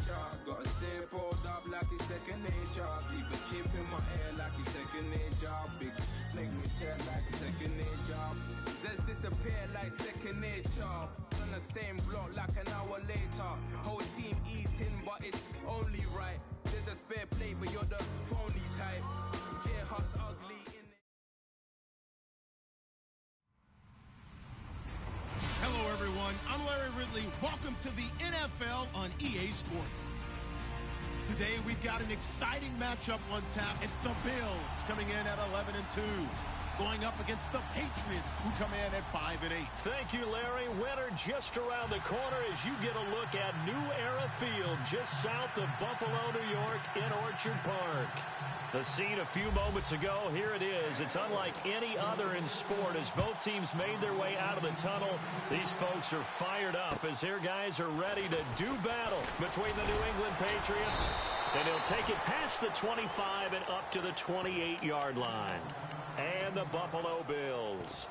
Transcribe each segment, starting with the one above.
nature. Gotta stay pulled up like it's second nature. Keep a chip in my ear like it's second nature. Big make me stare like second nature. Says disappear like second nature. On the same block like an hour later. Whole team eating, but it's only right. There's a spare plate, but you're the phony type. J-Hus ugly in it. Hello, everyone. I'm Larry Ridley. Welcome to the NFL on EA Sports. Today, we've got an exciting matchup on tap. It's the Bills coming in at 11-2. Going up against the Patriots, who come in at 5-8. Thank you, Larry. Winter just around the corner as you get a look at New Era Field, just south of Buffalo, New York, in Orchard Park. The scene a few moments ago, here it is. It's unlike any other in sport as both teams made their way out of the tunnel. These folks are fired up as their guys are ready to do battle between the New England Patriots. And he'll take it past the 25 and up to the 28-yard line. And the Buffalo Bills.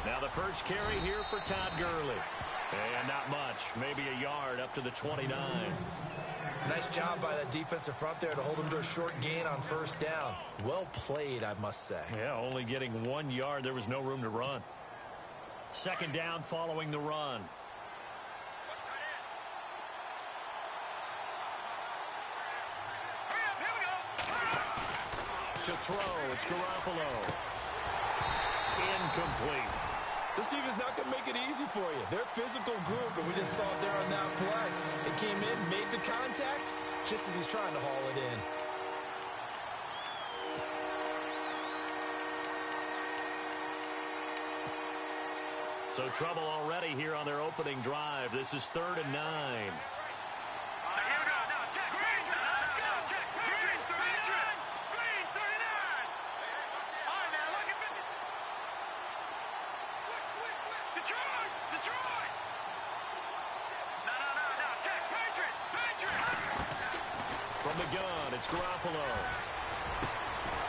Now the first carry here for Todd Gurley. And not much, maybe a yard up to the 29. Nice job by that defensive front there to hold him to a short gain on first down. Well played, I must say. Yeah, only getting 1 yard. There was no room to run. Second down following the run. To throw, it's Garoppolo. Incomplete. This team is not going to make it easy for you. They're a physical group, and we just saw it there on that play. It came in, made the contact, just as he's trying to haul it in. So trouble already here on their opening drive. This is 3rd and 9. From the gun, it's Garoppolo.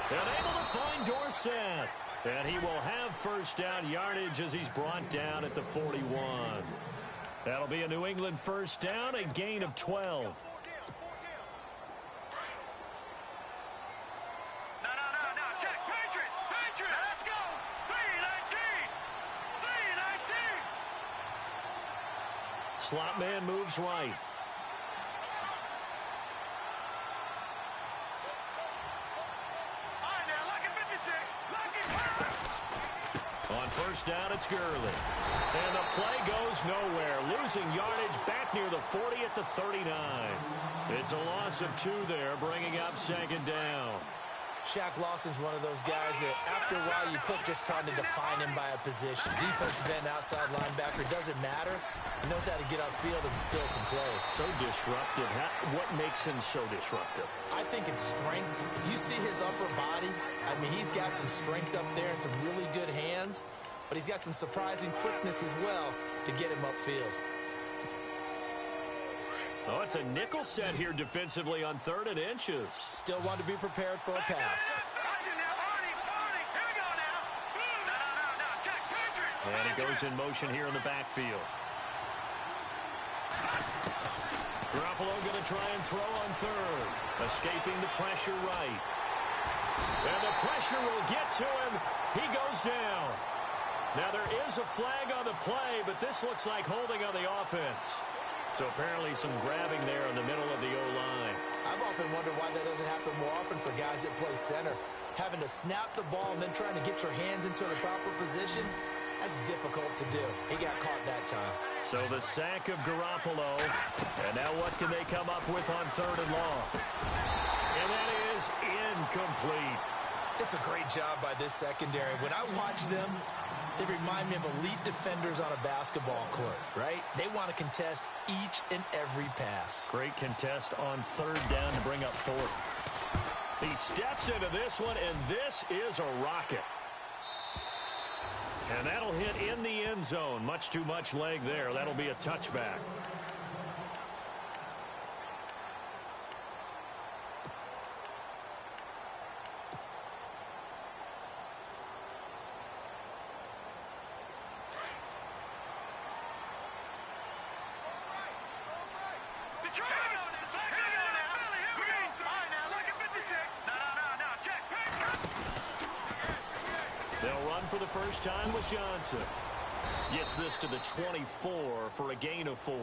And able to find Dorsett. And he will have first down yardage as he's brought down at the 41. That'll be a New England first down, a gain of 12. Slot man moves right. On first down, it's Gurley. And the play goes nowhere. Losing yardage back near the 40 at the 39. It's a loss of 2 there, bringing up second down. Shaq Lawson's one of those guys that after a while you quit just trying to define him by a position. Defensive end, outside linebacker, doesn't matter. He knows how to get upfield and spill some plays. So disruptive. What makes him so disruptive? I think it's strength. If you see his upper body, I mean, he's got some strength up there and some really good hands, but he's got some surprising quickness as well to get him upfield. Oh, it's a nickel set here defensively on 3rd and inches. Still want to be prepared for a pass. And he goes in motion here in the backfield. Garoppolo going to try and throw on 3rd. Escaping the pressure right. And the pressure will get to him. He goes down. Now there is a flag on the play, but this looks like holding on the offense. So apparently some grabbing there in the middle of the O-line. I've often wondered why that doesn't happen more often for guys that play center. Having to snap the ball and then trying to get your hands into the proper position, that's difficult to do. He got caught that time. So the sack of Garoppolo. And now what can they come up with on 3rd and long? And that is incomplete. It's a great job by this secondary. When I watch them, they remind me of elite defenders on a basketball court, right? They want to contest each and every pass. Great contest on 3rd down to bring up 4th. He steps into this one, and this is a rocket. And that'll hit in the end zone. Much too much leg there. That'll be a touchback. They'll run for the first time with Johnson. Gets this to the 24 for a gain of 4.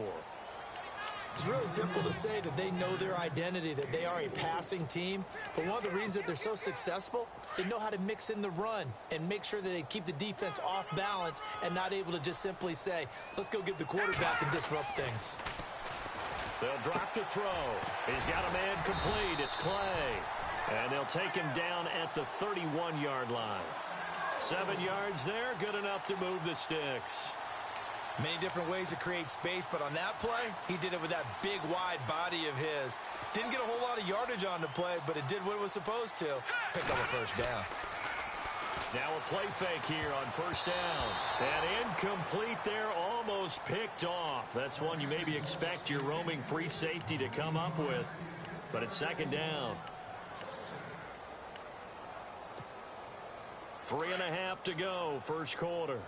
It's really simple to say that they know their identity, that they are a passing team. But one of the reasons that they're so successful, they know how to mix in the run and make sure that they keep the defense off balance and not able to just simply say, let's go get the quarterback and disrupt things. They'll drop the throw. He's got a man complete. It's Clay. And they'll take him down at the 31-yard line. 7 yards there, good enough to move the sticks. Many different ways to create space, but on that play, he did it with that big, wide body of his. Didn't get a whole lot of yardage on the play, but it did what it was supposed to. Picked up a first down. Now a play fake here on first down. And incomplete there, almost picked off. That's one you maybe expect your roaming free safety to come up with. But it's second down. 3.5 to go, first quarter.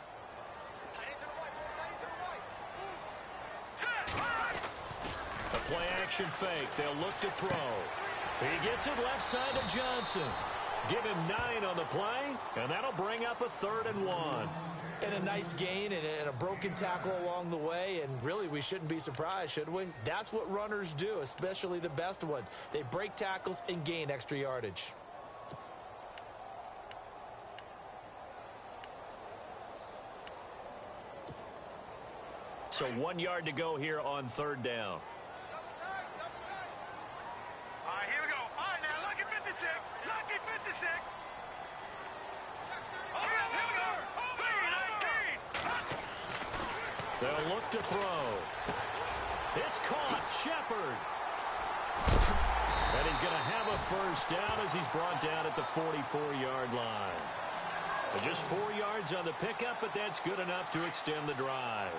A play action fake. They'll look to throw. He gets it left side of Johnson. Give him 9 on the play, and that'll bring up a 3rd and 1. And a nice gain and a broken tackle along the way, and really we shouldn't be surprised, should we? That's what runners do, especially the best ones. They break tackles and gain extra yardage. So 1 yard to go here on third down. All right, here we go. All right, now, lucky 56. Lucky 56. Oh, here we go. 19. They'll look to throw. It's caught. Shepard. And he's going to have a first down as he's brought down at the 44-yard line. But just 4 yards on the pickup, but that's good enough to extend the drive.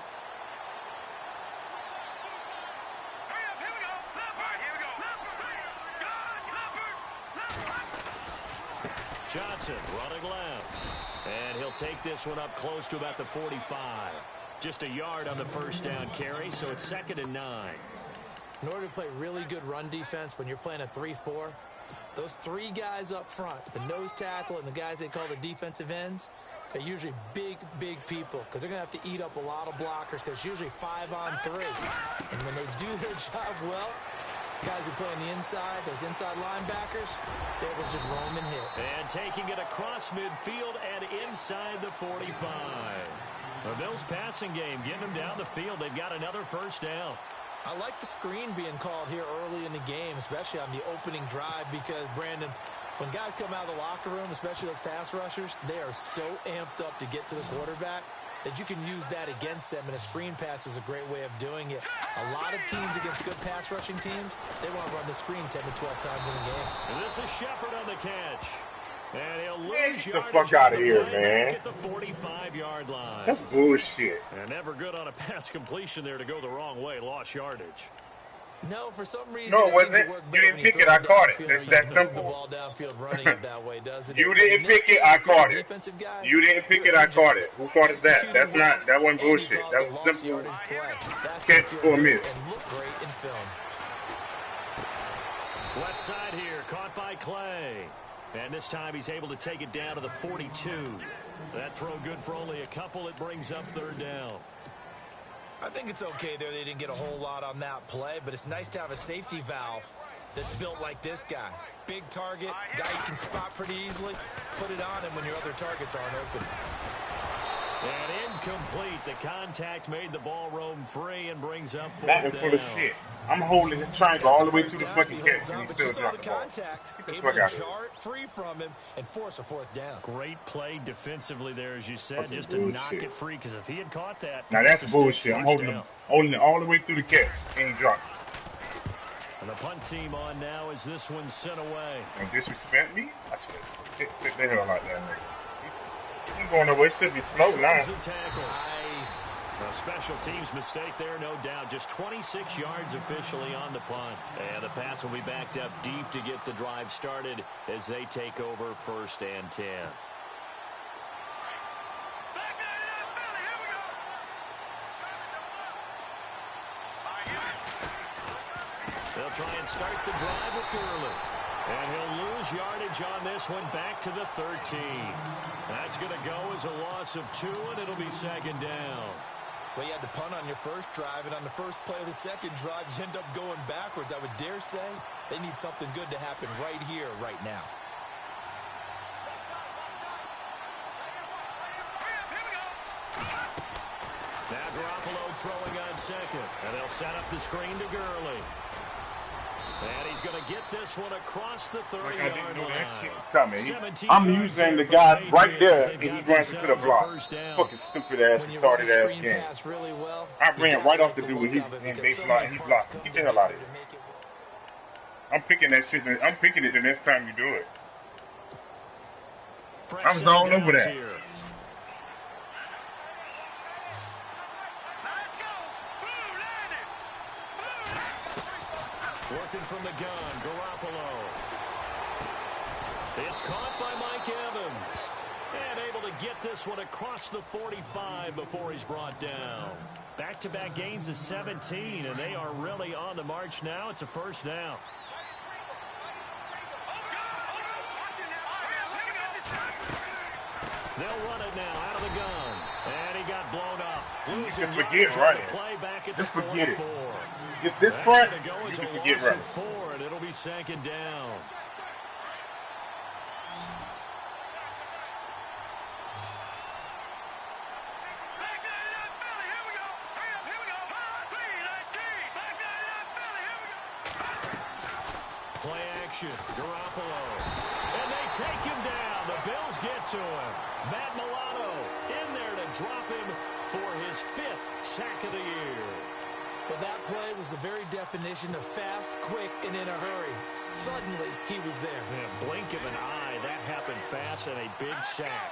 Johnson running left. And he'll take this one up close to about the 45. Just a yard on the first down carry, so it's 2nd and 9. In order to play really good run defense when you're playing a 3-4, those 3 guys up front, the nose tackle and the guys they call the defensive ends, are usually big, big people because they're going to have to eat up a lot of blockers because it's usually 5 on 3. And when they do their job well, guys who play on the inside, those inside linebackers, they will just roam and hit. And taking it across midfield and inside the 45. The Bills' passing game, getting them down the field. They've got another first down. I like the screen being called here early in the game, especially on the opening drive, because, Brandon, when guys come out of the locker room, especially those pass rushers, they are so amped up to get to the quarterback that you can use that against them, and a screen pass is a great way of doing it. A lot of teams against good pass rushing teams, they want to run the screen 10 to 12 times in a game. And this is Shepard on the catch. And he'll lose Get the fuck out of here, man. At the 45-yard line. That's bullshit. And never good on a pass completion there to go the wrong way. Lost yardage. No, for some reason, No, it wasn't. You didn't pick it. I caught it. It's that simple. The ball downfield running it that way, doesn't it? You didn't pick it. I caught it. You didn't pick it. I caught it. Who caught it that? That's not. That wasn't bullshit. That was simple. Catch for a miss. And look great in film. Left side here, caught by Clay. And this time he's able to take it down to the 42. That throw good for only a couple. It brings up third down. I think it's okay there. They didn't get a whole lot on that play, but it's nice to have a safety valve that's built like this guy. Big target, guy you can spot pretty easily. Put it on him when your other targets aren't open. And incomplete. The contact made the ball roam free and brings up fourth That is down. full of shit. I'm holding his triangle all the way through the fucking catch, and he still dropped the ball. Get the fuck out of here. Jar it free from him and force a fourth down. Great play defensively there, as you said, just to knock it free, because if he had caught that... Now that's bullshit. I'm holding it all the way through the catch. He ain't dropped it. And the punt team on now as this one's sent away. And disrespect me? I should sit the hell like that, nigga. ain't going nowhere. It should be slow now. Nice. A special teams mistake there, no doubt. Just 26 yards officially on the punt. And the Pats will be backed up deep to get the drive started as they take over 1st and 10. They'll try and start the drive with Gurley. And he'll lose yardage on this one back to the 13. That's going to go as a loss of 2, and it'll be 2nd down. Well, you had to punt on your first drive, and on the first play of the second drive, you end up going backwards. I would dare say they need something good to happen right here, right now. Now Garoppolo throwing on 2nd, and they'll set up the screen to Gurley. And he's going to get this one across the 30-yard line. I'm using the guy right there, and he runs into the block. Fucking stupid ass, retarded ass game. Really well, I ran right off the dude, and they blocked. He blocked. Get the hell out of here. I'm picking that shit. I'm picking it the next time you do it. I was all over that. Working from the gun, Garoppolo. It's caught by Mike Evans. And able to get this one across the 45 before he's brought down. Back-to-back gains of 17, and they are really on the march now. It's a 1st down. They'll run it now out of the gun. And he got blown up. Losing forget right. Just forget it. It's this front, you can forget right. 4, and it'll be 2nd down. Play action, Garoppolo. And they take him down. The Bills get to him. Matt Milano in there to drop him for his 5th sack of the year. Well, that play was the very definition of fast, quick, and in a hurry. Suddenly, he was there. Yeah, blink of an eye. That happened fast and a big sack.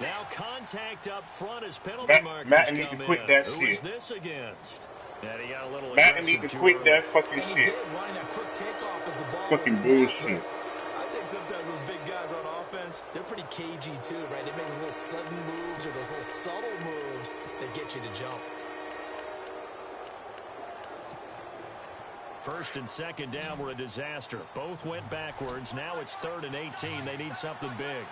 Now contact up front as penalty markers come in. Who is this against? Yeah, he got a little Matt need to quit that fucking shit. Fucking bullshit. I think sometimes those big guys on offense, they're pretty cagey too, right? They make those little sudden moves or those little subtle moves that get you to jump. 1st and 2nd down were a disaster. Both went backwards. Now it's 3rd and 18. They need something big.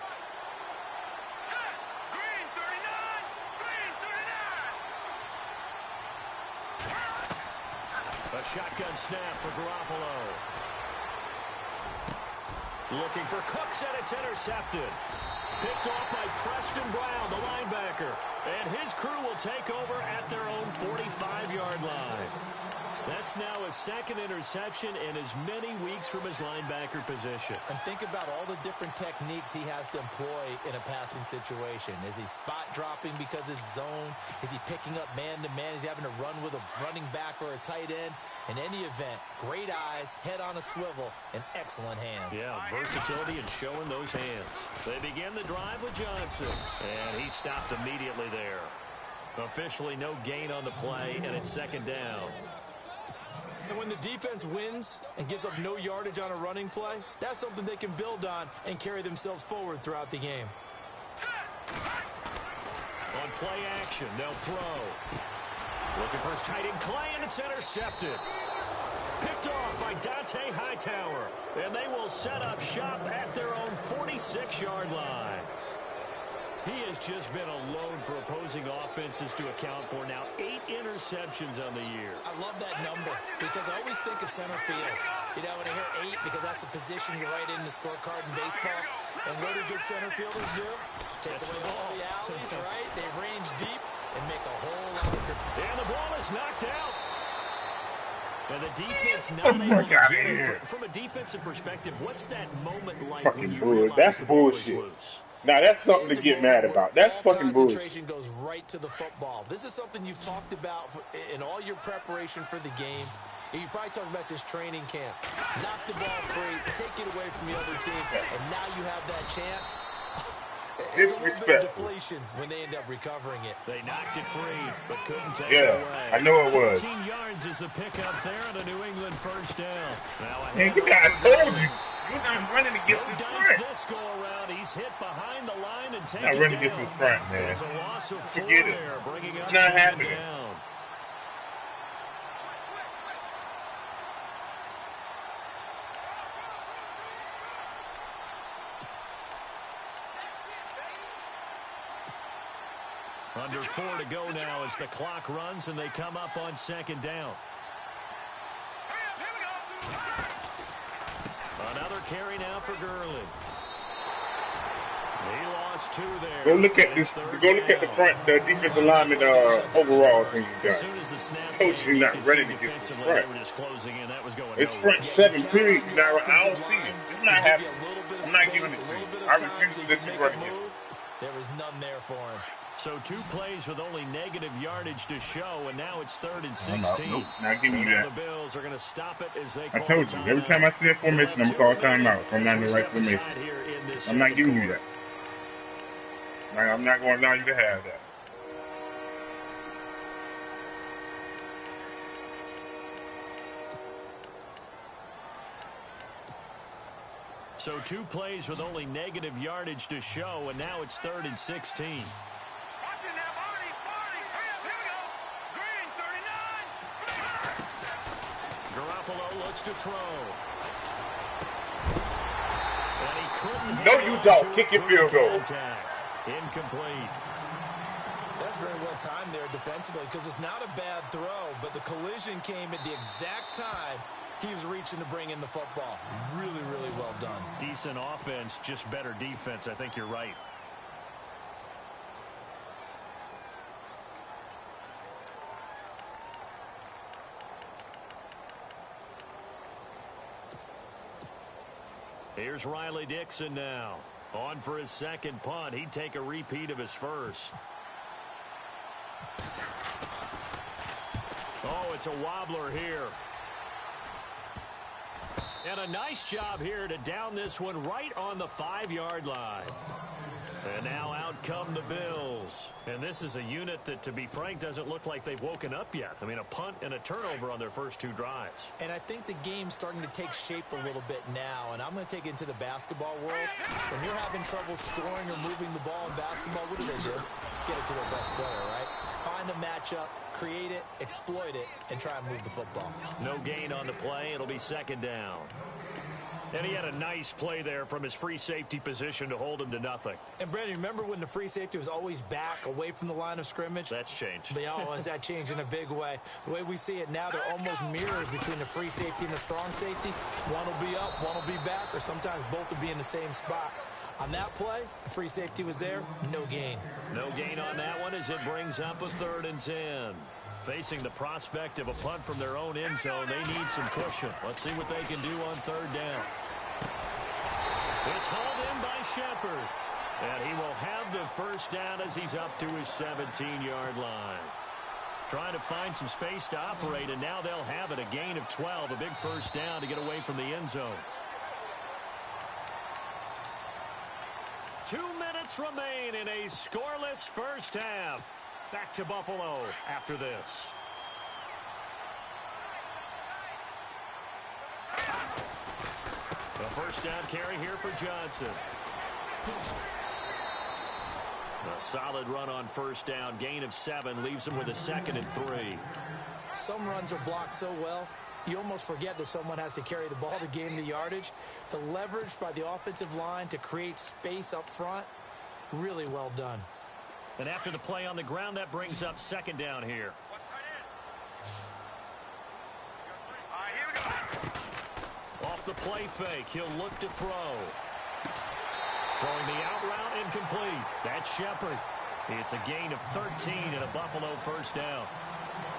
A shotgun snap for Garoppolo. Looking for Cooks, and it's intercepted. Picked off by Preston Brown, the linebacker. And his crew will take over at their own 45-yard line. That's now his 2nd interception in as many weeks from his linebacker position. And think about all the different techniques he has to employ in a passing situation. Is he spot dropping because it's zone? Is he picking up man-to-man? Is he having to run with a running back or a tight end? In any event, great eyes, head on a swivel, and excellent hands. Yeah, versatility and showing those hands. They begin the drive with Johnson, and he stopped immediately there. Officially no gain on the play, and it's 2nd down. And when the defense wins and gives up no yardage on a running play, that's something they can build on and carry themselves forward throughout the game. On play action, they'll throw. Looking for his tight end Clay, and it's intercepted. Picked off by Dante Hightower. And they will set up shop at their own 46-yard line. He has just been alone for opposing offenses to account for now 8 interceptions on the year. I love that number because I always think of center field. You know, when I hear 8, because that's the position you write in the scorecard in baseball. And what do good center fielders do? Take away all the alleys, right? They range deep and make a whole lot of... And the ball is knocked out. And the defense not able to get it. From a defensive perspective, what's that moment like when you realize that's the ball is bullshit. loose? Now, that's something to get mad about. That's fucking bullshit. Concentration goes right to the football. This is something you've talked about in all your preparation for the game. You probably talked about since training camp. Knock the ball free, take it away from the other team, and now you have that chance. It's a little bit of Disrespectful. deflation when they end up recovering it. They knocked it free, but couldn't take Yeah, it away. I know it was. 14 yards is the pickup there and a New England first down. Now a Man, you guys told you. You're not running against the sprint. This go around, he's hit behind the line and taken Not running down. against the sprint, man. It's a loss of 4 Forget it. there, bringing up It's not second happening. down. Under 4 to go now as the clock runs and they come up on second down. Another carry now for Gurley. He lost 2 there. Go look at this. Go look at the front, the defensive lineman overall thing you got. Coach, you're not running against the front. It's front 7 period. I don't see it. It's not happening. I'm not giving it to you. I refuse to let you run against it. There was none there for him. So 2 plays with only negative yardage to show, and now it's 3rd and 16. Nope, not giving you that. The Bills are going to stop it as they I told you, every time I see that formation, I'm going to call timeout if I'm not in the right formation. I'm not giving you that. I'm not going to allow you to have that. So 2 plays with only negative yardage to show, and now it's 3rd and 16. Garoppolo looks to throw. And he couldn't. No, you don't. Kick your field goal. Incomplete. That's very well timed there defensively because it's not a bad throw, but the collision came at the exact time he was reaching to bring in the football. Really, really well done. Decent offense, just better defense. I think you're right. Here's Riley Dixon now. On for his second punt. He'd take a repeat of his first. Oh, it's a wobbler here. And a nice job here to down this one right on the 5-yard line. And now out come the Bills. And this is a unit that, to be frank, doesn't look like they've woken up yet. I mean, a punt and a turnover on their first 2 drives. And I think the game's starting to take shape a little bit now. And I'm going to take it into the basketball world. When you're having trouble scoring or moving the ball in basketball, what do? Get it to their best player, right? Find a matchup, create it, exploit it, and try and move the football. No gain on the play. It'll be second down. And he had a nice play there from his free safety position to hold him to nothing. And, Brandon, remember when the free safety was always back away from the line of scrimmage? That's changed. But, has that changed in a big way? The way we see it now, they're almost mirrors between the free safety and the strong safety. One will be up, one will be back, or sometimes both will be in the same spot. On that play, the free safety was there, no gain. No gain on that one as it brings up a 3rd and 10. Facing the prospect of a punt from their own end zone, they need some pushing. Let's see what they can do on 3rd down. It's hauled in by Shepard. And he will have the first down as he's up to his 17-yard line. Trying to find some space to operate, and now they'll have it. A gain of 12, a big first down to get away from the end zone. 2 minutes remain in a scoreless first half. Back to Buffalo after this. A first down carry here for Johnson. A solid run on first down. Gain of 7 leaves him with a 2nd and 3. Some runs are blocked so well, you almost forget that someone has to carry the ball to gain the yardage. The leverage by the offensive line to create space up front, really well done. And after the play on the ground, that brings up second down here. Off the play fake, he'll look to throw. Throwing the out route, incomplete. That's Shepard. It's a gain of 13 and a Buffalo first down.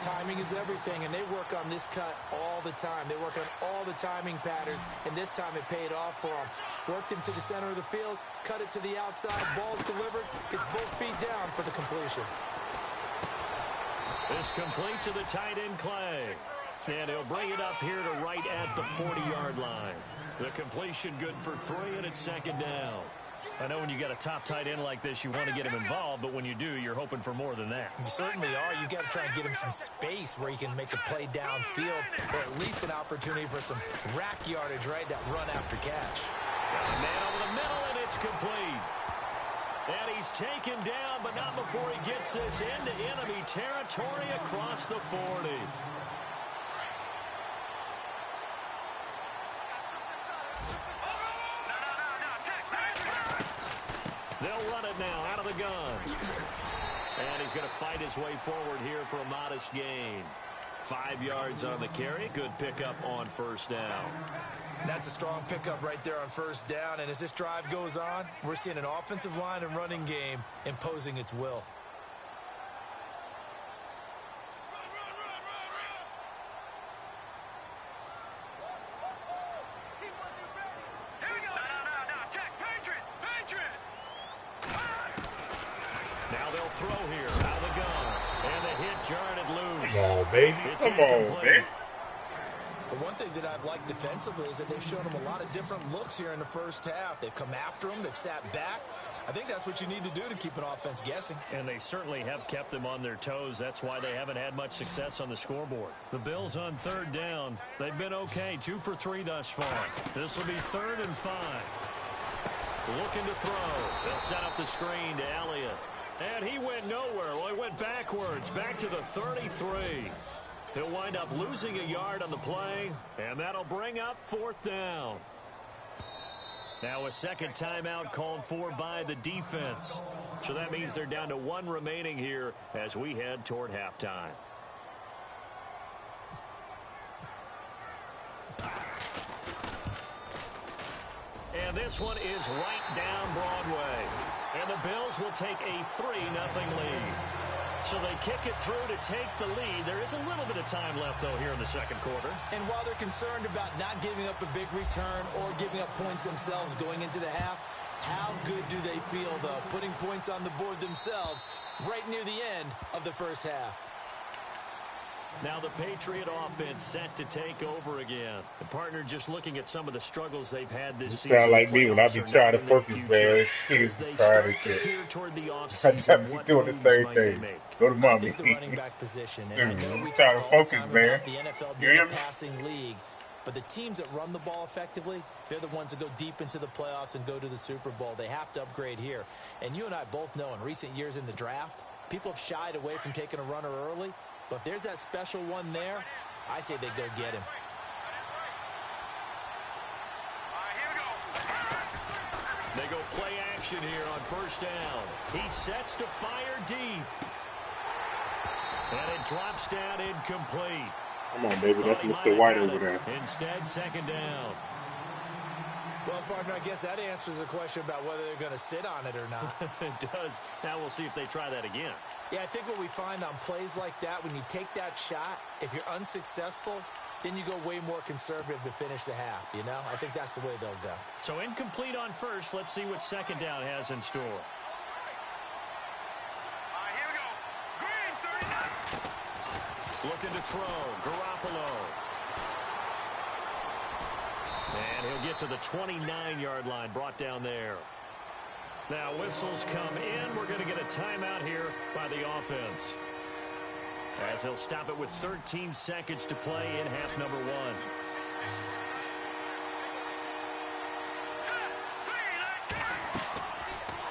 Timing is everything, and they work on this cut all the time. They work on all the timing patterns, and this time it paid off for them. Worked him to the center of the field, cut it to the outside, ball's delivered, gets both feet down for the completion. It's complete to the tight end Clay. And he'll bring it up here to right at the 40-yard line. The completion good for 3, and it's second down. I know when you got a top tight end like this, you want to get him involved, but when you do, you're hoping for more than that. You certainly are. You got to try and get him some space where he can make a play downfield, or at least an opportunity for some rack yardage, right? That run after catch. Got a man over the middle, and it's complete. And he's taken down, but not before he gets this into enemy territory across the 40. They'll run it now out of the gun. And he's going to fight his way forward here for a modest gain. 5 yards on the carry. Good pickup on first down. That's a strong pickup right there on first down. And as this drive goes on, we're seeing an offensive line and running game imposing its will. Now they'll throw here out of the gun. And the hit jarred it loose. Come on, baby. Come on, man. The one thing that I've liked defensively is that they've shown them a lot of different looks here in the first half. They've come after them. They've sat back. I think that's what you need to do to keep an offense guessing. And they certainly have kept them on their toes. That's why they haven't had much success on the scoreboard. The Bills on third down. They've been okay. 2 for 3 thus far. This will be 3rd and 5. Looking to throw. They'll set up the screen to Elliott. And he went nowhere. Well, he went backwards. Back to the 33. He'll wind up losing a yard on the play, and that'll bring up 4th down. Now a second timeout called for by the defense. So that means they're down to 1 remaining here as we head toward halftime. And this one is right down Broadway. And the Bills will take a 3-0 lead. So they kick it through to take the lead. There is a little bit of time left, though, here in the second quarter. And while they're concerned about not giving up a big return or giving up points themselves going into the half, how good do they feel, though, putting points on the board themselves right near the end of the first half? Now the Patriot offense set to take over again. The partner just looking at some of the struggles they've had this season. Sound like me when I be trying to focus, man. As they start to peer toward the offseason, what doing the moves same might they thing. make? Go to mommy. I think the running back position, and I know we trying talk to all the focus, time man. about the NFL being a passing league, but the teams that run the ball effectively, they're the ones that go deep into the playoffs and go to the Super Bowl. They have to upgrade here. And you and I both know in recent years in the draft, people have shied away from taking a runner early. But if there's that special one there, I say they go get him. They go play action here on first down. He sets to fire deep. And it drops down incomplete. Come on, baby. That's Mr. White over there. Instead, second down. Well, partner, I guess that answers the question about whether they're going to sit on it or not. It does. Now we'll see if they try that again. Yeah, I think what we find on plays like that, when you take that shot, if you're unsuccessful, then you go way more conservative to finish the half, you know? I think that's the way they'll go. So incomplete on first. Let's see what second down has in store. Here we go. Green, 39. Looking to throw. Garoppolo. And he'll get to the 29-yard line, brought down there. Now whistles come in. We're going to get a timeout here by the offense, as he'll stop it with 13 seconds to play in half number 1.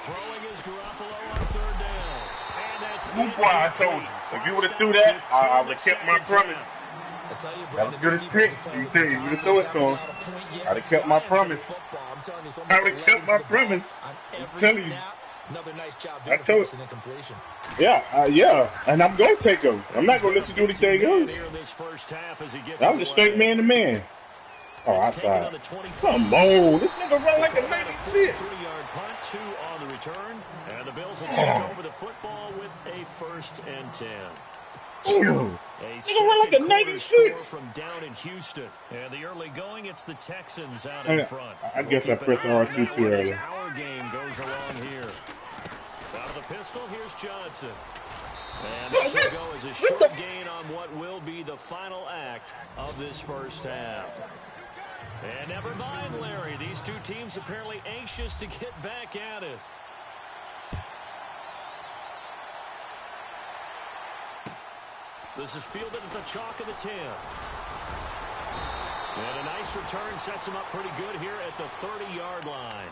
Throwing is Garoppolo on third down. And that's why I told you. If you would have threw that, I would have kept my promise. I tell you, That was good as pick. You tell you, you throw it to him. I'd have kept my promise. I would have kept my promise. I'm telling you. Another nice job I told you. incompletion. Yeah, yeah. And I'm going to take him. I'm not going to let you do anything else. That was a straight man-to-man. Oh, outside. Come on. This nigga run like a 96. 3-yard punt, 2 on the return. And the Bills will take over the football with a 1st and 10. Ew. A run like a 96 from down in Houston. And the early going, it's the Texans out in front. I guess I pressed R2 too early. Our game goes along here. Out of the pistol, here's Johnson. And this will go as a short gain on what will be the final act of this first half. And never mind, Larry. These two teams apparently anxious to get back at it. This is fielded at the chalk of the 10. And a nice return sets him up pretty good here at the 30-yard line.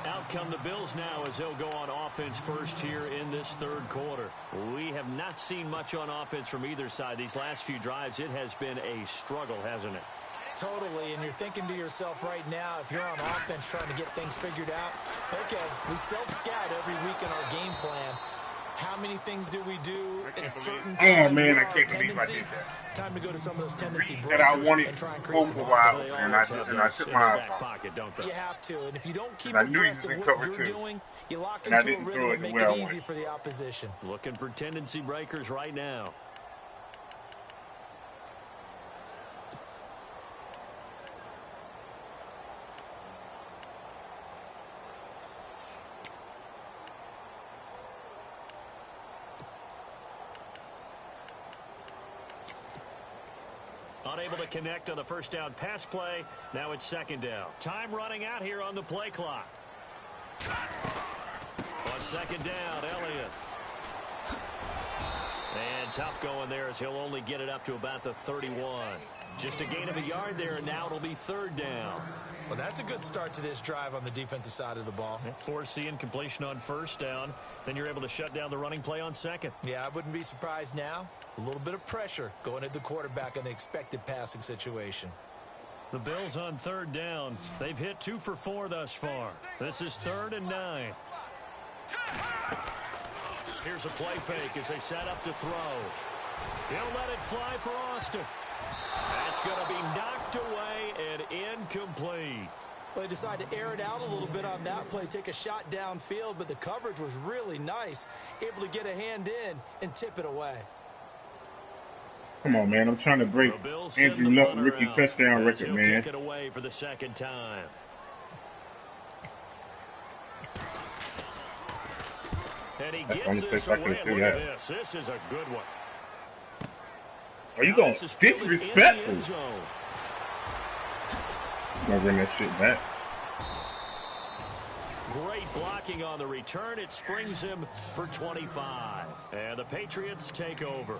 Out come the Bills now as they'll go on offense first here in this third quarter. We have not seen much on offense from either side. These last few drives, it has been a struggle, hasn't it? Totally, and you're thinking to yourself right now, if you're on offense trying to get things figured out, okay, we self-scout every week in our game plan. How many things do we do in certain times? Man, I can't believe I did that. Time to go to some of those tendency breakers that I wanted and try and create some while, offense. and I took my eyes off. Pocket, don't they? You have to, and if you don't keep I knew abreast he was of in what cover you're two. doing, you lock And I into a didn't rhythm throw it and make the way I it easy wanted. for the opposition. Looking for tendency breakers right now. Unable to connect on the first down pass play. Now it's second down. Time running out here on the play clock. On second down, Elliott. And tough going there as he'll only get it up to about the 31. Just a gain of a yard there, and now it'll be third down. Well, that's a good start to this drive on the defensive side of the ball. Forcing completion on first down. Then you're able to shut down the running play on second. Yeah, I wouldn't be surprised now. A little bit of pressure going at the quarterback in the expected passing situation. The Bills on third down. They've hit 2 for 4 thus far. This is 3rd and 9. Here's a play fake as they set up to throw. He'll let it fly for Austin. That's going to be knocked away and incomplete. Well, they decided to air it out a little bit on that play, take a shot downfield, but the coverage was really nice. Able to get a hand in and tip it away. Come on, man. I'm trying to break Andrew Luck rookie touchdown record, man. Kick it away for the second time. And he gets this away. Look at this. This is a good one. Are you going disrespectful? I'm going to bring that shit back. Great blocking on the return. It springs him for 25. And the Patriots take over.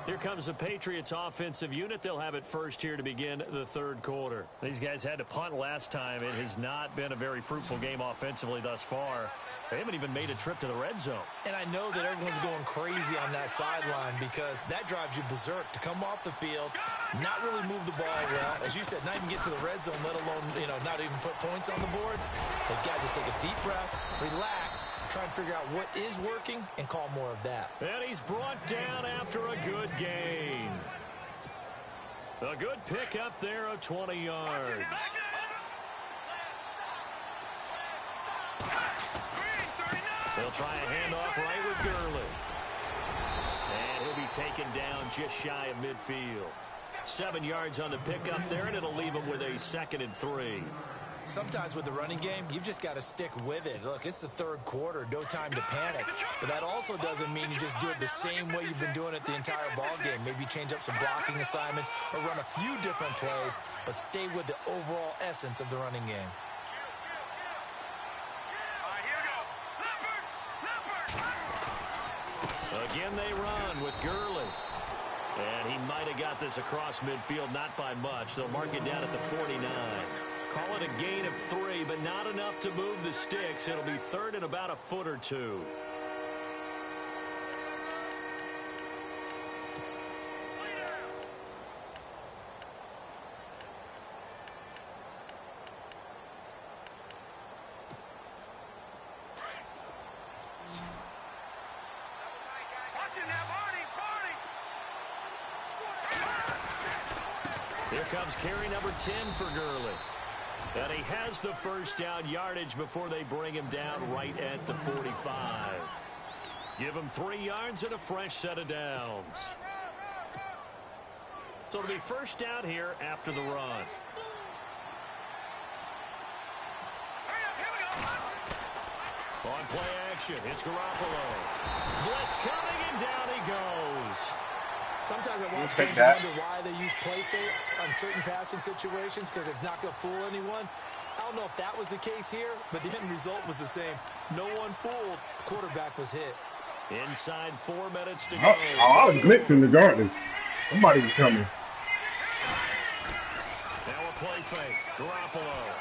Here comes the Patriots offensive unit. They'll have it first here to begin the third quarter. These guys had to punt last time. It has not been a very fruitful game offensively thus far. They haven't even made a trip to the red zone. And I know that everyone's going crazy on that sideline because that drives you berserk to come off the field, not really move the ball well. As you said, not even get to the red zone, let alone, not even put points on the board. They've got to just take a deep breath, relax, try and figure out what is working and call more of that. And he's brought down after a good gain. A good pickup there of 20 yards. They'll try a handoff right with Gurley. And he'll be taken down just shy of midfield. 7 yards on the pickup there, and it'll leave him with a 2nd and 3. Sometimes with the running game, you've just got to stick with it. Look, it's the third quarter, no time to panic. But that also doesn't mean you just do it the same way you've been doing it the entire ball game. Maybe change up some blocking assignments or run a few different plays, but stay with the overall essence of the running game. Again, they run with Gurley. And he might have got this across midfield, not by much. They'll mark it down at the 49. Call it a gain of 3, but not enough to move the sticks. It'll be 3rd and about a foot or 2. Here comes carry number 10 for Gurley. And he has the first down yardage before they bring him down right at the 45. Give him 3 yards and a fresh set of downs. So it'll be first down here after the run. On play action, it's Garoppolo. Blitz coming, and down he goes. Sometimes I watch games and wonder why they use play fakes on certain passing situations because it's not going to fool anyone. I don't know if that was the case here, but the end result was the same. No one fooled. The quarterback was hit. Inside 4 minutes to go. I was blitzing regardless. Somebody was coming. Now a play fake. Garoppolo.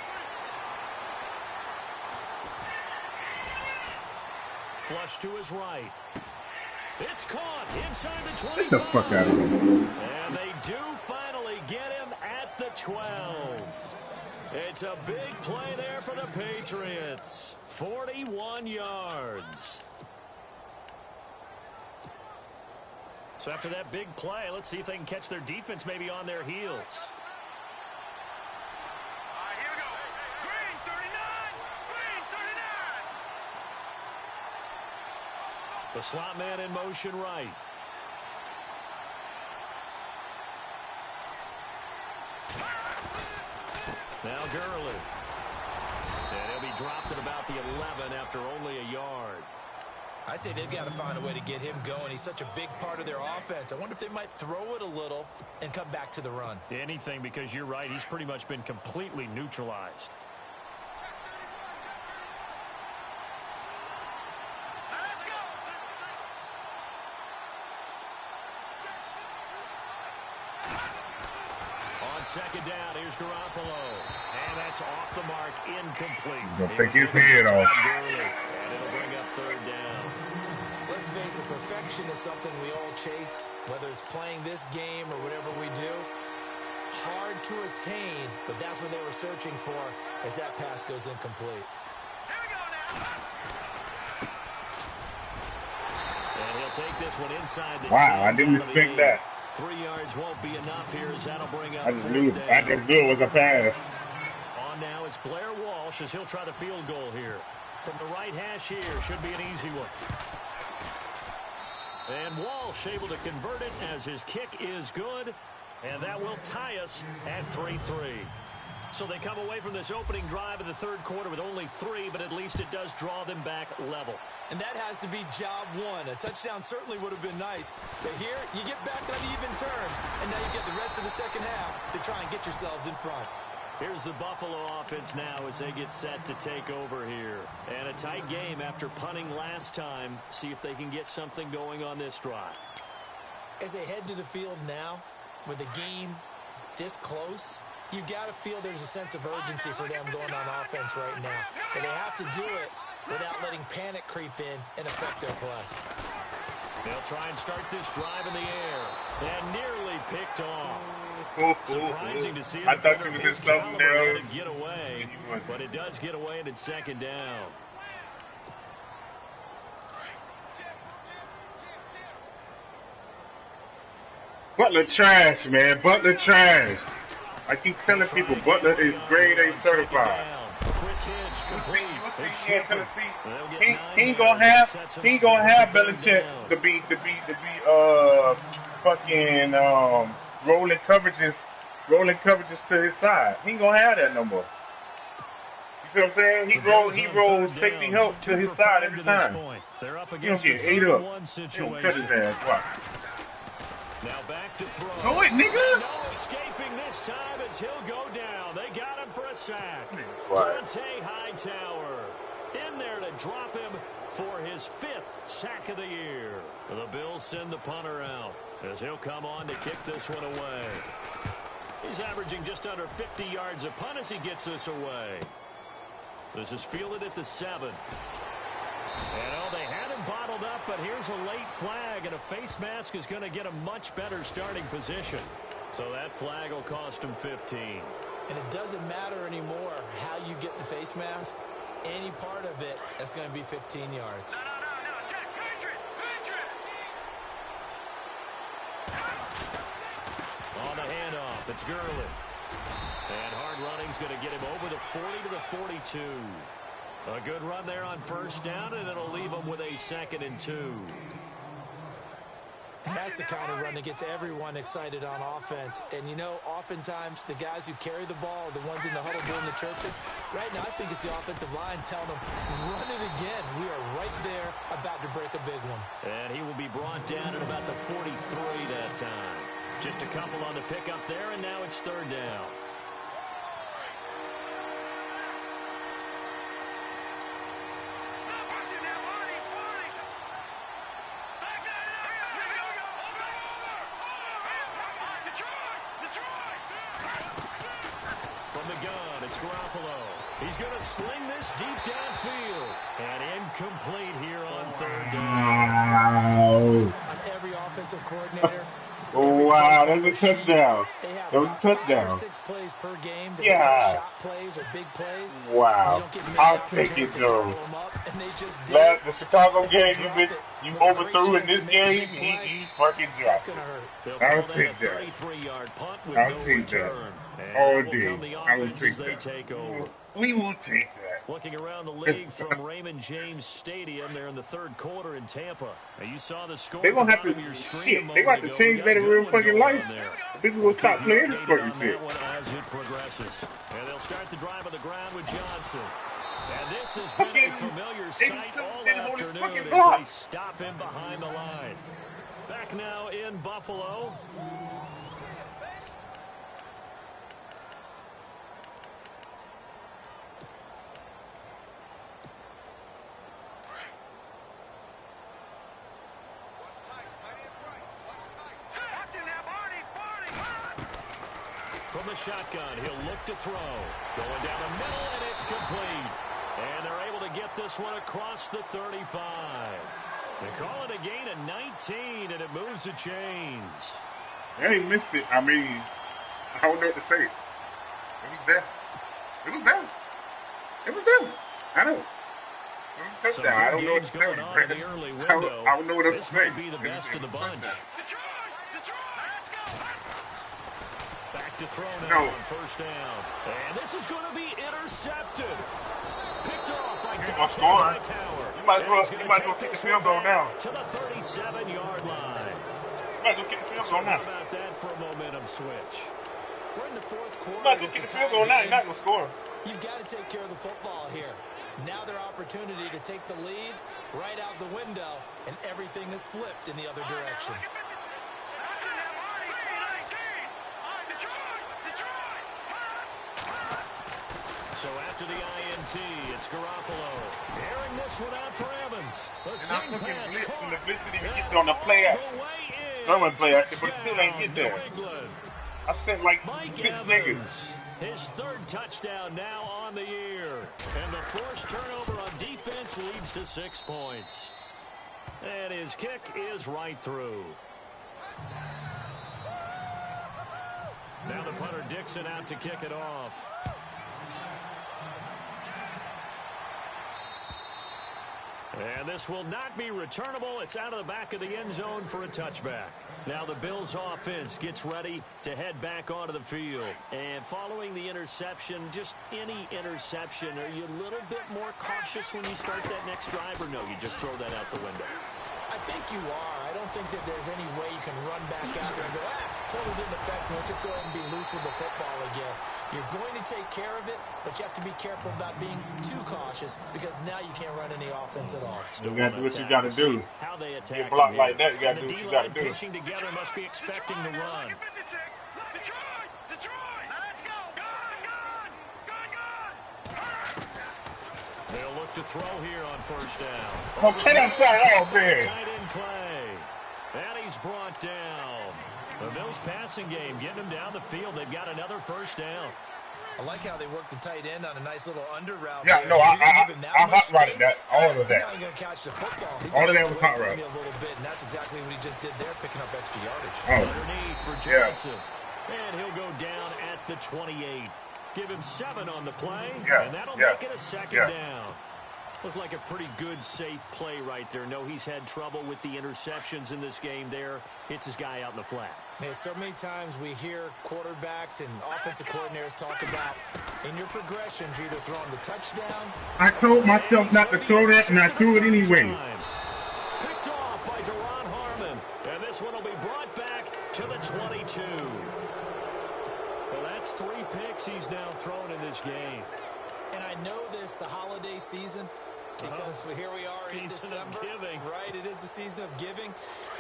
Flush to his right. It's caught inside the 25. Get the fuck out of here. And they do finally get him at the 12. It's a big play there for the Patriots. 41 yards. So after that big play, let's see if they can catch their defense maybe on their heels. Here we go. Green 39. Green 39. The slot man in motion right. Now Gurley. And he'll be dropped at about the 11 after only a yard. I'd say they've got to find a way to get him going. He's such a big part of their offense. I wonder if they might throw it a little and come back to the run. Anything, because you're right. He's pretty much been completely neutralized. Let's go. On second down, here's Garoppolo. And that's off the mark, incomplete. Gonna take his head off. And it'll bring up third down. Let's face it, perfection is something we all chase, whether it's playing this game or whatever we do. Hard to attain, but that's what they were searching for as that pass goes incomplete. Here we go now. And he'll take this one inside the Wow, I 10 didn't down to expect the 8. that. 3 yards won't be enough here as that'll bring up I just fourth knew down. it was a pass. On now, it's Blair Walsh as he'll try the field goal here. From the right hash here, should be an easy one. And Walsh able to convert it as his kick is good. And that will tie us at 3-3. So they come away from this opening drive in the third quarter with only 3, but at least it does draw them back level. And that has to be job one. A touchdown certainly would have been nice. But here, you get back on even terms. And now you get the rest of the second half to try and get yourselves in front. Here's the Buffalo offense now as they get set to take over here. And a tight game after punting last time. See if they can get something going on this drive. As they head to the field now, with the game this close, you got to feel there's a sense of urgency for them going on offense right now. But they have to do it without letting panic creep in and affect their play. They'll try and start this drive in the air. And nearly picked off. Surprising to see I thought you was in something else. Get away, but it does get away and it's second down. Butler trash, man. Butler trash. I keep telling people Butler is grade A certified. He ain't gonna have Belichick to be fucking rolling coverages to his side. He ain't gonna have that no more. You see what I'm saying? He rolls safety help to his side every time. They're up He against don't get ate up. He don't cut his ass. Watch. Now back to throw. Go it, nigga. No escaping this time as he'll go down. They got him for a sack. What? Dante Hightower in there to drop him for his 5th sack of the year. The Bills send the punter out as he'll come on to kick this one away. He's averaging just under 50 yards a punt as he gets this away. This is fielded at the 7. And they had him bottled up, but here's a late flag, and a face mask is going to get a much better starting position. So that flag will cost him 15. And it doesn't matter anymore how you get the face mask. Any part of it is going to be 15 yards. No, Jack, Patriot. On the handoff, it's Gurley. And hard running's going to get him over the 40 to the 42. A good run there on first down, and it'll leave him with a 2nd and 2. And that's the kind of run that gets everyone excited on offense. And, you know, oftentimes the guys who carry the ball are the ones in the huddle doing the chirping. Right now, I think it's the offensive line telling them, run it again. We are right there about to break a big one. And he will be brought down at about the 43 to time. Just a couple on the pickup there, and now it's third down. From the gun, it's Garoppolo. He's going to sling this deep downfield. And incomplete here on third down. On every offensive coordinator. Oh, wow, that's a touchdown. That was a touchdown. 6 plays per game. Yeah. Shot plays or big plays. Wow. I'll take it, though. The Chicago game, you overthrew in this game, he fucking dropped it. I'll take that. I'll take that. All day. I will take that. We will take that. Looking around the league from Raymond James Stadium there in the third quarter in Tampa. Now you saw the score. They're gonna have to They're gonna have to change that in real fucking life. People will stop playing this fucking shit. As it progresses, and they'll start the drive on the ground with Johnson. And this has been a familiar sight all afternoon as they stop him behind the line. Back now in Buffalo. From the shotgun, he'll look to throw. Going down the middle, and it's complete. And they're able to get this one across the 35. They call it a gain of 19, and it moves the chains. Yeah, he missed it. I mean, I don't know what to say. It was there. It was there. It was there. I know. Touchdown. I don't know what to say. I don't know what else to say. This might be the best of the bunch. Back to throw now on first down. And this is going to be intercepted. Picked off by Tower. You might as well kick the field goal now. To the 37-yard line. You might as well kick the field goal now. How about that for a momentum switch? We're in the fourth quarter. You might as well kick the field goal now. You're not going to score. You've got to take care of the football here. Now their opportunity to take the lead right out the window, and everything is flipped in the other direction. So after the INT, it's Garoppolo. Airing this one out for Evans. The same pass caught. The blitz didn't even get on the play action. Throwing play action, but it still ain't get there. I said like Mike 6 Evans, niggas. his third touchdown now on the year. And the forced turnover on defense leads to 6 points. And his kick is right through. Now the punter Dixon out to kick it off. And this will not be returnable. It's out of the back of the end zone for a touchback. Now the Bills offense gets ready to head back onto the field. And following the interception, just any interception, are you a little bit more cautious when you start that next drive, or no, you just throw that out the window? I think you are. I don't think that there's any way you can run back out there and go, totally didn't affect me. Let's just go ahead and be loose with the football again. You're going to take care of it, but you have to be careful about being too cautious because now you can't run any offense at all. You got to do what you got to do. How they attack. You block like that, you got to do what you got to do. Pitching together must be expecting the run. They'll look to throw here on first down. Oh, play that side off there. Tight end play. And he's brought down. The Bills passing game getting him down the field. They've got another first down. I like how they work the tight end on a nice little under route. Yeah, there. no, I hot rodded that. All of that. He's not going to catch the football. All of that was hot rod. A little bit, and that's exactly what he just did there, picking up extra yardage. Underneath for Johnson. And he'll go down at the 28. Give him 7 on the play, and that'll make it a second down. Looked like a pretty good, safe play right there. No, he's had trouble with the interceptions in this game there. Hits his guy out in the flat. Man, so many times we hear quarterbacks and offensive coordinators talk about in your progressions, you're either throwing the touchdown. I told myself not to throw that, and I threw it anyway. Picked off by Deron Harmon. And this one will be brought back to the 22. Well, that's 3 picks he's now thrown in this game. And I know this, the holiday season, Because here we are in December, right? It is the season of giving.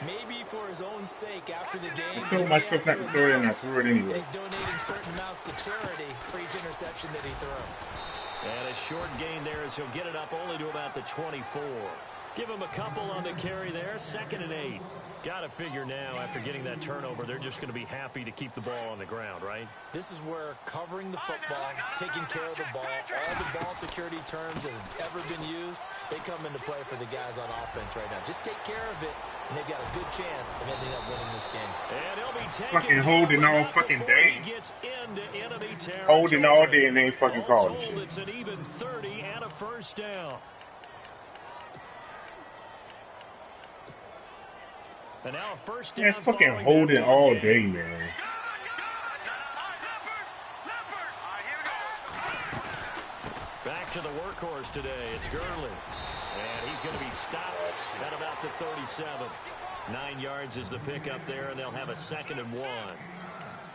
Maybe for his own sake, after the game, I told myself not to throw it, and I threw it anyway. He's donating certain amounts to charity for each interception that he threw. And a short gain there as he'll get it up only to about the 24. Give him a couple on the carry there, 2nd and 8. Got to figure now, after getting that turnover, they're just going to be happy to keep the ball on the ground, right? This is where covering the football, taking care of the ball, all the ball security terms that have ever been used, they come into play for the guys on offense right now. Just take care of it, and they've got a good chance of ending up winning this game. And he'll be fucking holding all fucking day. Holding all day and they ain't fucking calling shit. It's an even 30 and a first down. And now a first down. Yeah, fucking holding all day, man. Back to the workhorse today. It's Gurley. And he's going to be stopped at about the 37. 9 yards is the pickup there, and they'll have a 2nd and 1.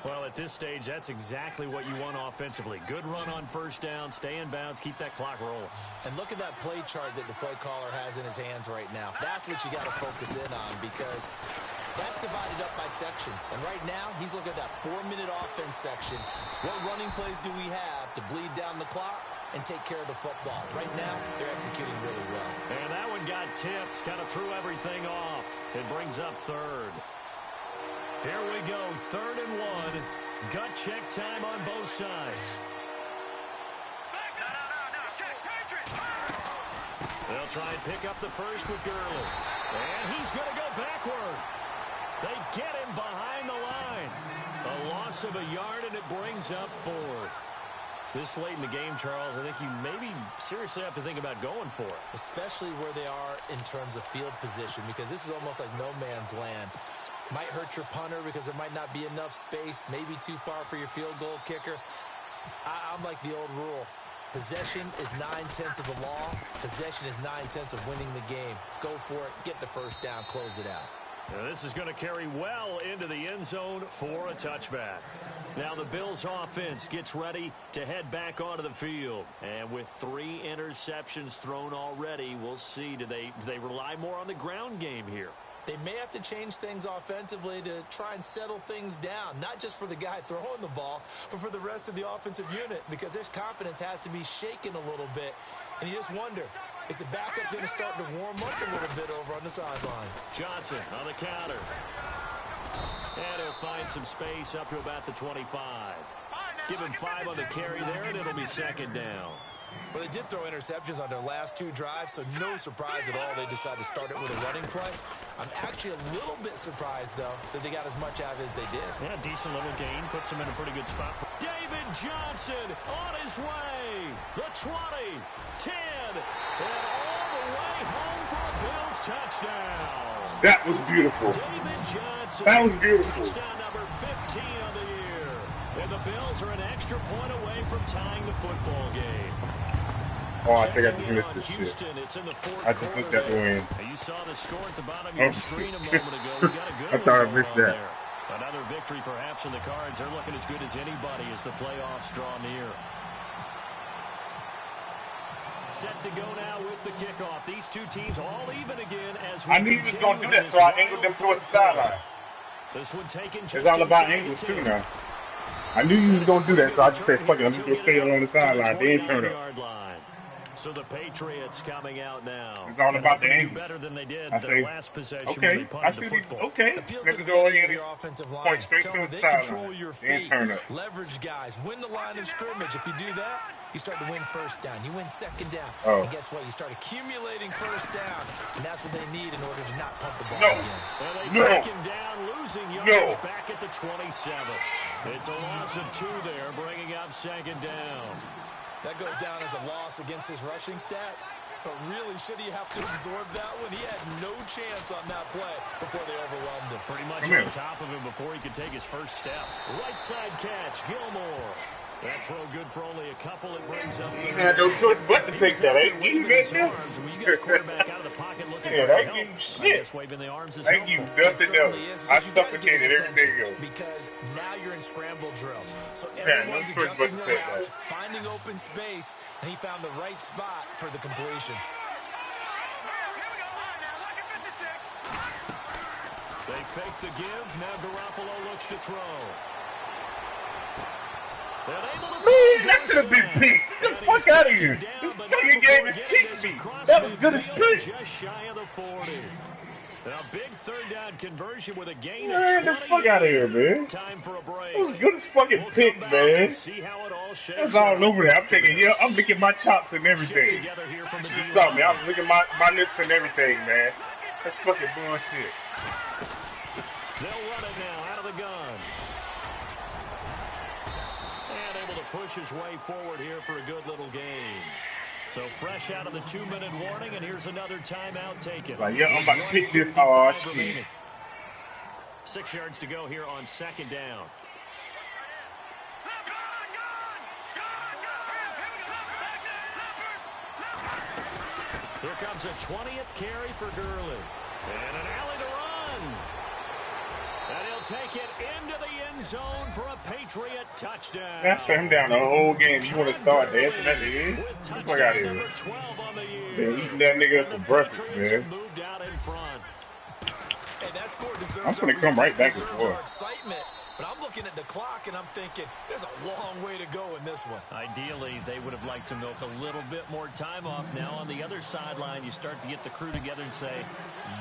Well, at this stage, that's exactly what you want offensively. Good run on first down, stay in bounds, keep that clock rolling. And look at that play chart that the play caller has in his hands right now. That's what you got to focus in on, because that's divided up by sections. And right now, he's looking at that 4-minute offense section. What running plays do we have to bleed down the clock and take care of the football? Right now, they're executing really well. And that one got tipped, kind of threw everything off. It brings up 3rd. Here we go, 3rd and 1. Gut check time on both sides. They'll try and pick up the first with Gurley. And he's going to go backward. They get him behind the line. A loss of a yard, and it brings up 4th. This late in the game, Charles, I think you maybe seriously have to think about going for it. Especially where they are in terms of field position, because this is almost like no man's land. Might hurt your punter because there might not be enough space, maybe too far for your field goal kicker. I'm like the old rule. Possession is 9/10 of the law. Possession is 9/10 of winning the game. Go for it, get the first down, close it out. Now this is going to carry well into the end zone for a touchback. Now the Bills offense gets ready to head back onto the field. And with 3 interceptions thrown already, we'll see, do they rely more on the ground game here? They may have to change things offensively to try and settle things down, not just for the guy throwing the ball, but for the rest of the offensive unit, because their confidence has to be shaken a little bit. And you just wonder, is the backup going to start to warm up a little bit over on the sideline? Johnson on the counter. And he'll find some space up to about the 25. Give him 5 on the carry there, and it'll be 2nd down. Well, they did throw interceptions on their last 2 drives, so no surprise at all they decided to start it with a running play. I'm actually a little bit surprised, though, that they got as much out of it as they did. Yeah, decent little gain. Puts them in a pretty good spot. David Johnson on his way. The 20, 10, and all the way home for a Bills touchdown. That was beautiful. David Johnson. That was beautiful. Touchdown number 15 on the year. And the Bills are an extra point away from tying the football game. Oh, I think I just missed this shit. It's in the 4th I just looked at the win. You saw the score at the bottom of your screen a moment ago. We got a good I thought I missed that. There. Another victory perhaps in the cards. They're looking as good as anybody as the playoffs draw near. Set to go now with the kickoff. These two teams all even again as we I knew he was going to do that, so I angled them towards the sideline. This one taken it's all about angles, too, now. I knew he was going to do that, so I just said, fuck it, I'm just going to stay along the sideline, then turn up. So the Patriots coming out now. It's all about the angles. Better than they did I their say, last possession okay, I see these, okay. Let's go in here, point straight to the sideline, then turn up. Leverage guys, win the line of scrimmage. If you do that, you start to win first down. You win 2nd down. Oh. And guess what? You start accumulating first downs, and that's what they need in order to not punt the ball No. again. And they take him down, losing yards back at the 27. It's a loss of 2 there, bringing up 2nd down. That goes down as a loss against his rushing stats. But really, should he have to absorb that one? He had no chance on that play before they overwhelmed him. Pretty much on top of him before he could take his first step. Right side catch, Gilmore. That throw good for only a couple. It brings up. You had no choice but to take that, ain't you, man? Yeah, that you shit. Thank you, dusted up. I suffocated every day ago. Because now you're in scramble drill. So everyone's adjusting their routes, finding open space, and he found the right spot for the completion. fake the give. Now Garoppolo looks to throw. Man, that should have been picked. Get the fuck out of here. This fucking game is cheating me. That was good as pick. Just shy of the 40. A big third down conversion with a gain of 20. Man, get the fuck out of here, man. Time for a break. That was good as fucking pick, man. That's all over there. I'm taking here. I'm licking my chops and everything. You saw me. I'm licking my lips and everything, man. That's fucking bullshit. They'll run it now out of the gun. And able to push his way forward here for a good little game. So fresh out of the 2-minute warning, and here's another timeout taken. Like, yeah, I'm about to pick this. Oh, shit. 6 yards to go here on second down. Here comes a 20th carry for Gurley. And an alley to run. And he'll take it into the end zone for a Patriot touchdown. That's him down the whole game. You want to start dancing at the end? Get the fuck out of here. Been eating that nigga up for breakfast, man. I'm going to come right back and forth. But I'm looking at the clock, and I'm thinking, there's a long way to go in this one. Ideally, they would have liked to milk a little bit more time off. Now, on the other sideline, you start to get the crew together and say,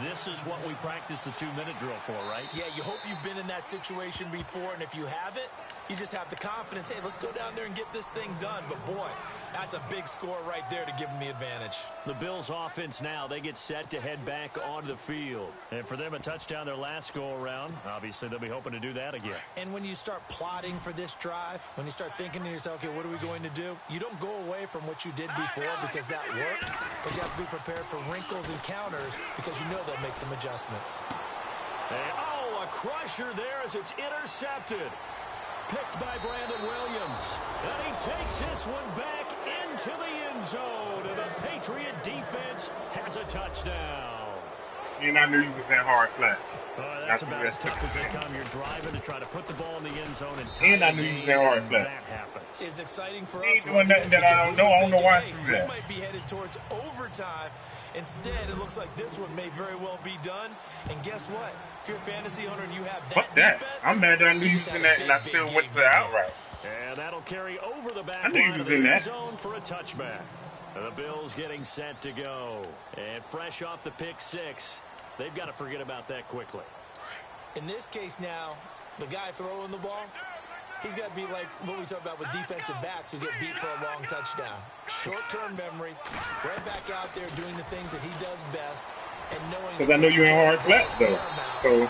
this is what we practiced the 2-minute drill for, right? Yeah, you hope you've been in that situation before, and if you haven't, you just have the confidence, hey, let's go down there and get this thing done. But, boy, that's a big score right there to give them the advantage. The Bills' offense now, they get set to head back onto the field. And for them, a touchdown their last go-around. Obviously, they'll be hoping to do that again. And when you start plotting for this drive, when you start thinking to yourself, okay, what are we going to do? You don't go away from what you did before because that worked, but you have to be prepared for wrinkles and counters because you know they'll make some adjustments. And, a crusher there as it's intercepted. Picked by Brandon Williams. And he takes this one back into the end zone. And the Patriot defense has a touchdown. And I knew you was in hard flats. That's about as tough as they come. You're driving to try to put the ball in the end zone and I knew you was in hard flats. That happens. It's exciting for us. Ain't doing nothing that I don't know. I don't know why I do that. We might be headed towards overtime. Instead, it looks like this one may very well be done. And guess what? If you're a fantasy owner and you have that that. defense, I'm mad that I knew you was in that and I still went to the outright. And that'll carry over the back I knew you was in that zone for a touchback. The Bills getting set to go. And fresh off the pick six, they've got to forget about that quickly. In this case now, the guy throwing the ball, he's got to be like what we talk about with defensive backs who get beat for a long touchdown. Short-term memory, right back out there doing the things that he does best, and knowing. Because I know you're in hard flats, though. So,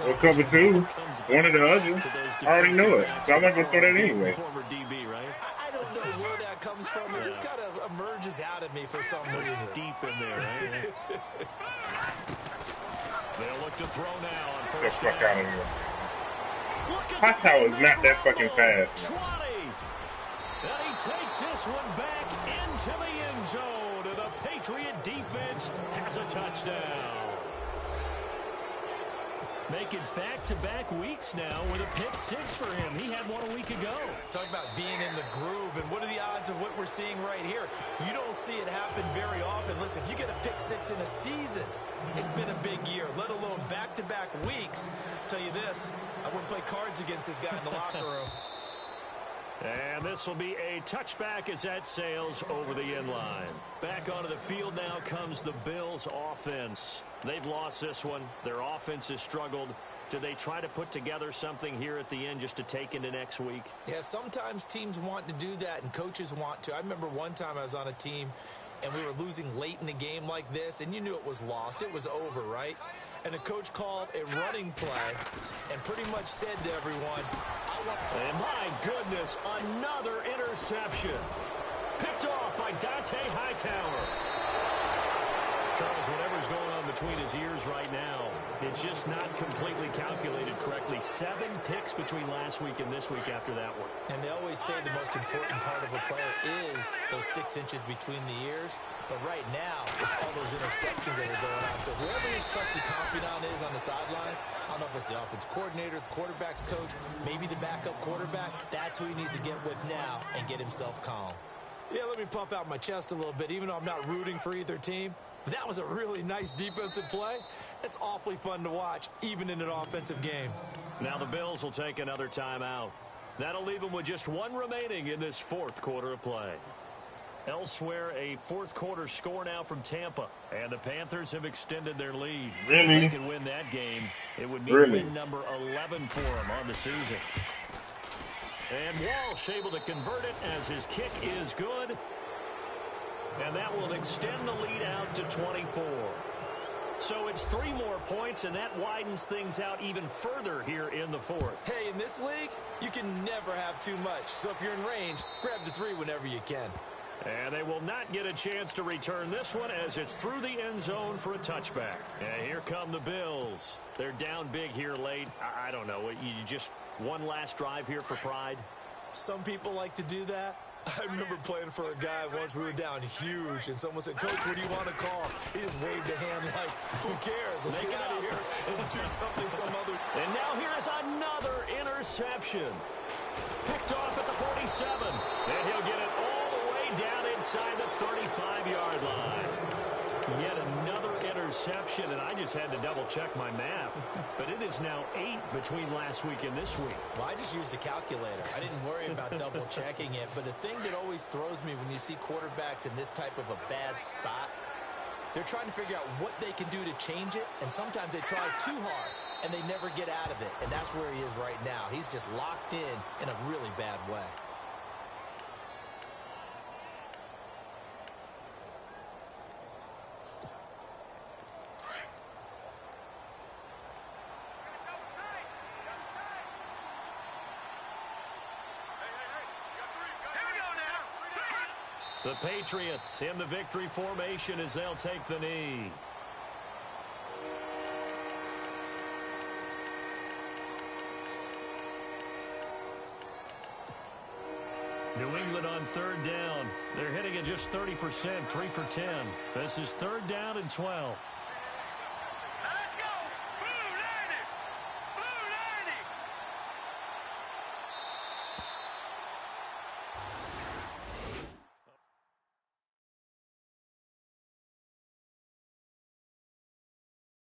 we'll cover two, one or the other. I already know it. So I'm not going to throw that anyway. Former DB, right? I don't know where that comes from. It just kind of emerges out of me for some reason. Deep in there, right? They'll look to throw now on Get the first fuck down. out of here. Hot tower is not that fucking fast. 20. And he takes this one back into the end zone. And the Patriot defense has a touchdown. Making back-to-back weeks now with a pick six for him. He had one a week ago. Talk about being in the groove, and what are the odds of what we're seeing right here? You don't see it happen very often. Listen, if you get a pick six in a season, it's been a big year, let alone back-to-back weeks. I'll tell you this, I wouldn't play cards against this guy in the locker room. And this will be a touchback as that sails over the end line. Back onto the field now comes the Bills offense. They've lost this one. Their offense has struggled. Do they try to put together something here at the end just to take into next week? Yeah, sometimes teams want to do that and coaches want to. I remember one time I was on a team and we were losing late in a game like this, and you knew it was lost. It was over, right? And the coach called a running play and pretty much said to everyone, and my goodness, another interception. Picked off by Dante Hightower. Charles, whatever's going on between his ears right now, it's just not completely calculated correctly. 7 picks between last week and this week after that one. And they always say the most important part of a player is those 6 inches between the ears. But right now, it's all those interceptions that are going on. So whoever his trusted confidant is on the sidelines, I don't know if it's the offense coordinator, the quarterback's coach, maybe the backup quarterback, that's who he needs to get with now and get himself calm. Yeah, let me puff out my chest a little bit, even though I'm not rooting for either team. That was a really nice defensive play, It's awfully fun to watch, even in an offensive game. Now the Bills will take another timeout. That'll leave them with just one remaining in this fourth quarter of play. Elsewhere, a fourth quarter score now from Tampa. And the Panthers have extended their lead. Really? If they can win that game, it would mean win number 11 for them on the season. And Walsh able to convert it as his kick is good. And that will extend the lead out to 24. So it's 3 more points, and that widens things out even further here in the fourth. Hey, in this league, you can never have too much. So if you're in range, grab the 3 whenever you can. And they will not get a chance to return this one as it's through the end zone for a touchback. And here come the Bills. They're down big here late. I don't know. You just one last drive here for pride? Some people like to do that. I remember playing for a guy once. We were down huge, and someone said, "Coach, what do you want to call?" He just waved a hand like, "Who cares? Let's get out of here and do something some other." And now here is another interception. Picked off at the 47. And he'll get it all the way down inside the 35-yard line. Yet another interception, and I just had to double-check my math. But it is now 8 between last week and this week. Well, I just used a calculator. I didn't worry about double-checking it. But the thing that always throws me when you see quarterbacks in this type of a bad spot, they're trying to figure out what they can do to change it, and sometimes they try too hard, and they never get out of it. And that's where he is right now. He's just locked in a really bad way. The Patriots in the victory formation as they'll take the knee. New England on third down. They're hitting at just 30%, 3 for 10. This is 3rd down and 12.